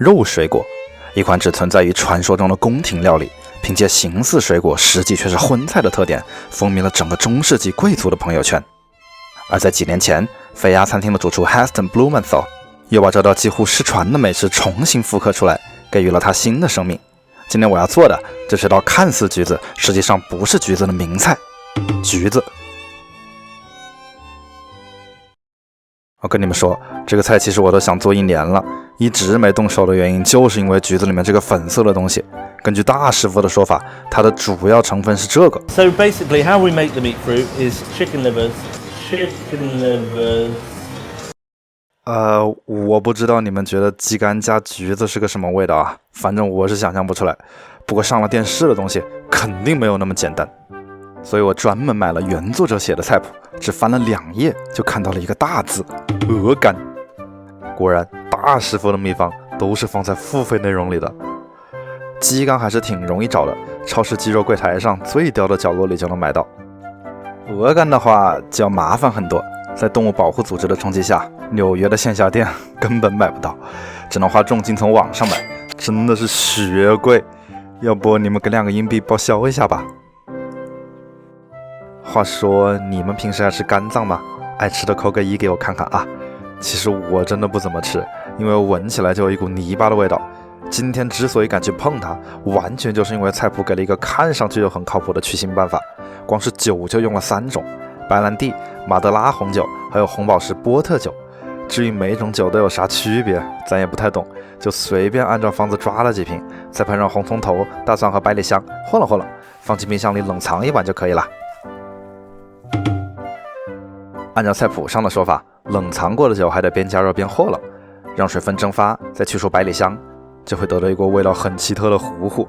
肉水果，一款只存在于传说中的宫廷料理，凭借形似水果实际却是荤菜的特点，风靡了整个中世纪贵族的朋友圈。而在几年前，菲亚餐厅的主厨 Heston Blumenthal 又把这道几乎失传的美食重新复刻出来，给予了它新的生命。今天我要做的就是道看似橘子，实际上不是橘子的名菜——橘子。我跟你们说，这个菜其实我都想做1年了，一直没动手的原因就是因为橘子里面这个粉色的东西。根据大师傅的说法，它的主要成分是这个。 So basically how we make the meat fruit is chicken livers. 我不知道你们觉得鸡肝加橘子是个什么味道啊？反正我是想象不出来。不过上了电视的东西肯定没有那么简单，所以我专门买了原作者写的菜谱，只翻了2页就看到了一个大字：鹅肝。果然，大师傅的秘方都是放在付费内容里的。鸡肝还是挺容易找的，超市鸡肉柜台上最刁的角落里就能买到。鹅肝的话就要麻烦很多，在动物保护组织的冲击下，纽约的线下店根本买不到，只能花重金从网上买，真的是血贵。要不你们给2个硬币报销一下吧。话说你们平时爱吃肝脏吗？爱吃的扣个1给我看看啊。其实我真的不怎么吃，因为闻起来就有一股泥巴的味道。今天之所以敢去碰它，完全就是因为菜谱给了一个看上去就很靠谱的去腥办法。光是酒就用了3种，白兰地、马德拉红酒还有红宝石波特酒。至于每种酒都有啥区别，咱也不太懂，就随便按照方子抓了几瓶，再配上红葱头、大蒜和百里香，和了和了，放进冰箱里冷藏1晚就可以了。按照菜谱上的说法，冷藏过的酒还得边加热边和了，让水分蒸发，再去除百里香，就会得到一锅味道很奇特的糊糊。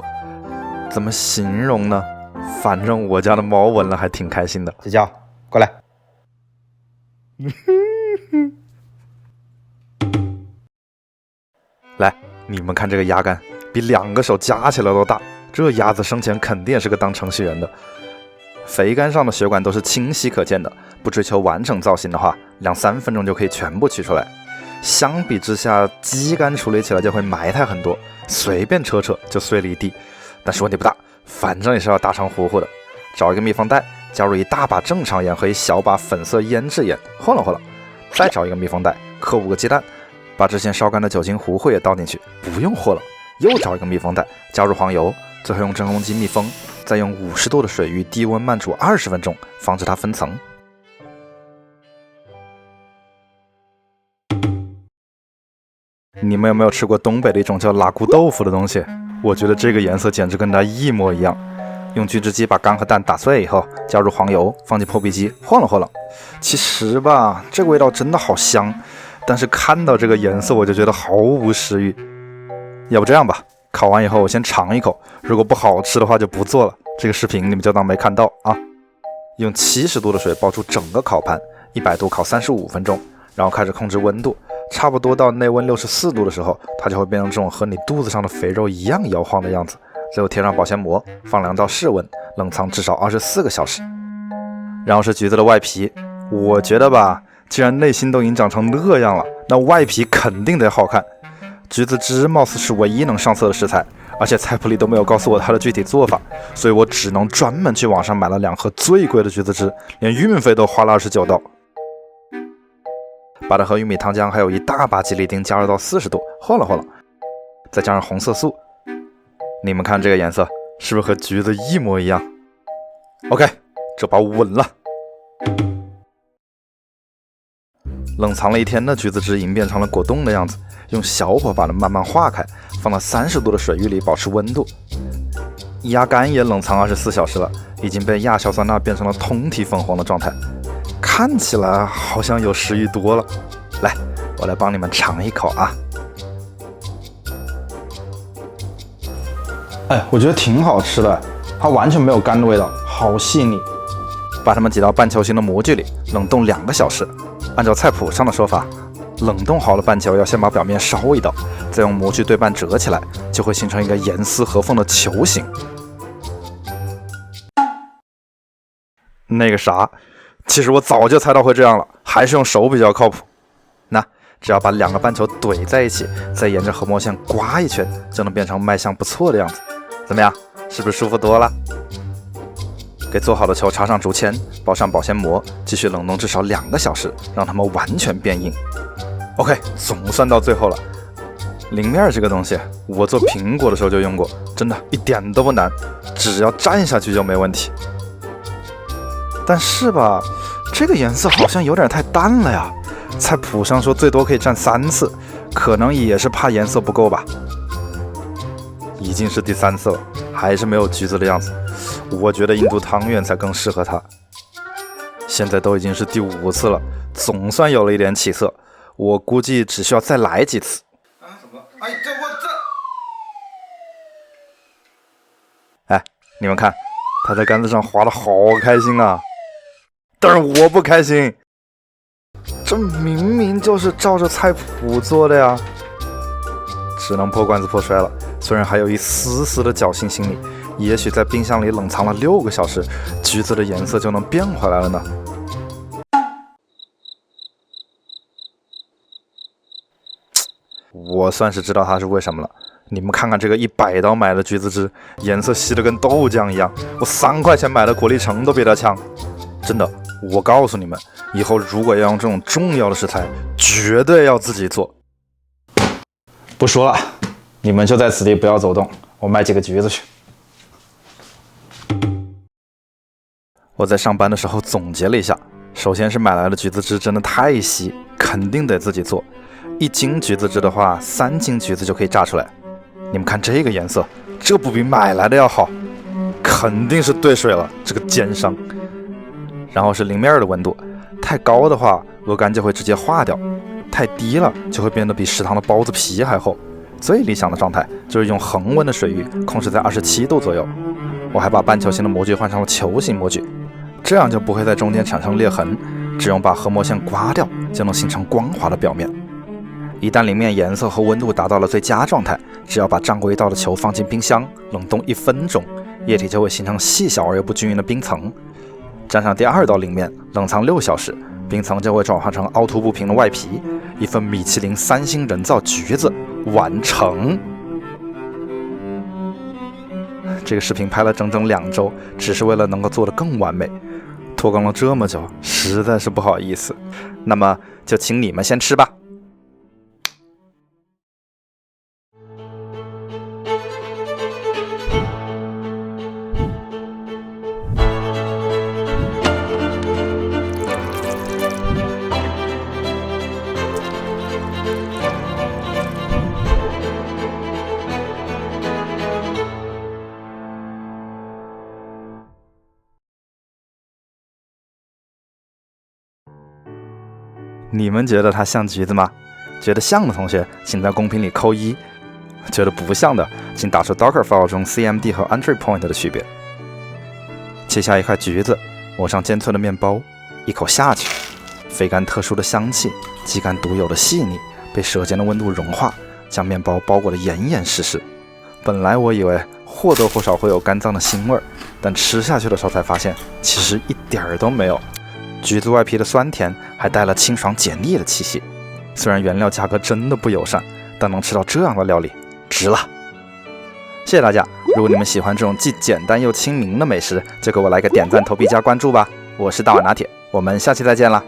怎么形容呢？反正我家的猫闻了还挺开心的。姐姐，过来。来，你们看这个鸭肝，比2个手加起来都大。这鸭子生前肯定也是个当程序员的。肥肝上的血管都是清晰可见的，不追求完整造型的话，2-3分钟就可以全部取出来。相比之下，鸡肝处理起来就会埋汰很多，随便扯扯就碎了一地。但是问题不大，反正也是要大成糊糊的。找一个密封袋，加入一大把正常盐和一小把粉色腌制盐，和了和了。再找一个密封袋，磕5个鸡蛋，把之前烧干的酒精糊糊也倒进去，不用和了。又找一个密封袋，加入黄油，最后用真空机密封，再用50度的水域低温慢煮20分钟，防止它分层。你们有没有吃过东北的一种叫拉骨豆腐的东西？我觉得这个颜色简直跟它一模一样。用锯汁机把肝和蛋打碎以后，加入黄油，放进破壁机，和了和了。其实吧，这个味道真的好香，但是看到这个颜色我就觉得毫无食欲。要不这样吧，烤完以后我先尝一口，如果不好吃的话就不做了。这个视频你们就当没看到啊。用70度的水包住整个烤盘，100度烤35分钟，然后开始控制温度，差不多到内温64度的时候，它就会变成这种和你肚子上的肥肉一样摇晃的样子。最后贴上保鲜膜，放凉到室温，冷藏至少24个小时。然后是橘子的外皮，我觉得吧，既然内心都已经长成那样了，那外皮肯定得好看。橘子汁貌似是唯一能上色的食材，而且菜谱里都没有告诉我它的具体做法，所以我只能专门去网上买了2盒最贵的橘子汁，连运费都花了29刀。把它和玉米糖浆还有一大把吉利丁加热到40度，和了和了，再加上红色素。你们看这个颜色是不是和橘子一模一样？ OK， 这把稳了。冷藏了1天的橘子汁已经变成了果冻的样子，用小火把它慢慢化开，放到30度的水域里保持温度。鸭肝也冷藏24小时了，已经被亚硝酸钠变成了通体粉红的状态，看起来好像有食欲多了。来，我来帮你们尝一口啊。我觉得挺好吃的，它完全没有干的味道，好细腻。把它们挤到半球形的模具里，冷冻2个小时。按照菜谱上的说法，冷冻好了半球要先把表面烧一道，再用模具对半折起来，就会形成一个严丝合缝的球形。那个啥，其实我早就猜到会这样了，还是用手比较靠谱。那只要把2个半球怼在一起，再沿着核膜线刮一圈，就能变成卖相不错的样子。怎么样，是不是舒服多了？给做好的球插上竹签，包上保鲜膜，继续冷冻至少2个小时，让它们完全变硬。OK， 总算到最后了。淋面这个东西，我做苹果的时候就用过，真的一点都不难，只要蘸下去就没问题。但是吧，这个颜色好像有点太淡了呀。菜谱上说最多可以蘸3次，可能也是怕颜色不够吧。已经是第3次了，还是没有橘子的样子。我觉得印度汤圆才更适合它。现在都已经是第5次了，总算有了一点起色。我估计只需要再来几次。怎么？哎，哎，你们看，他在杆子上滑得好开心啊！但是我不开心，这明明就是照着菜谱做的呀。只能破罐子破摔了。虽然还有一丝丝的侥幸心理，也许在冰箱里冷藏了6个小时，橘子的颜色就能变回来了呢。我算是知道它是为什么了。你们看看这个100刀买的橘子汁，颜色稀得跟豆浆一样，我3块钱买的果粒橙都比它强。真的，我告诉你们，以后如果要用这种重要的食材，绝对要自己做。不说了，你们就在此地不要走动，我买几个橘子去。我在上班的时候总结了一下，首先是买来的橘子汁真的太稀，肯定得自己做。1斤橘子汁的话，3斤橘子就可以榨出来。你们看这个颜色，这不比买来的要好，肯定是兑水了，这个奸商。然后是淋面的温度，太高的话鹅肝就会直接化掉，太低了就会变得比食堂的包子皮还厚。最理想的状态就是用恒温的水域控制在27度左右。我还把半球形的模具换成了球形模具，这样就不会在中间产生裂痕，只用把核膜线刮掉就能形成光滑的表面。一旦淋面颜色和温度达到了最佳状态，只要把胀过1道的球放进冰箱冷冻1分钟，液体就会形成细小而又不均匀的冰层。沾上第2道淋面，冷藏6小时，冰层就会转化成凹凸不平的外皮，一份米其林3星人造橘子完成。这个视频拍了整整2周，只是为了能够做得更完美，拖更了这么久，实在是不好意思。那么就请你们先吃吧。你们觉得它像橘子吗？觉得像的同学，请在公屏里扣1；觉得不像的，请打出 Dockerfile 中 CMD 和 Entry Point 的区别。切下一块橘子，抹上煎脆的面包，一口下去，焙干特殊的香气，鸡肝独有的细腻，被舌尖的温度融化，将面包包裹得严严实实。本来我以为或多或少会有肝脏的腥味，但吃下去的时候才发现，其实一点儿都没有。橘子外皮的酸甜还带了清爽解腻的气息，虽然原料价格真的不友善，但能吃到这样的料理，值了。谢谢大家，如果你们喜欢这种既简单又亲民的美食，就给我来个点赞、投币加关注吧。我是大碗拿铁，我们下期再见啦。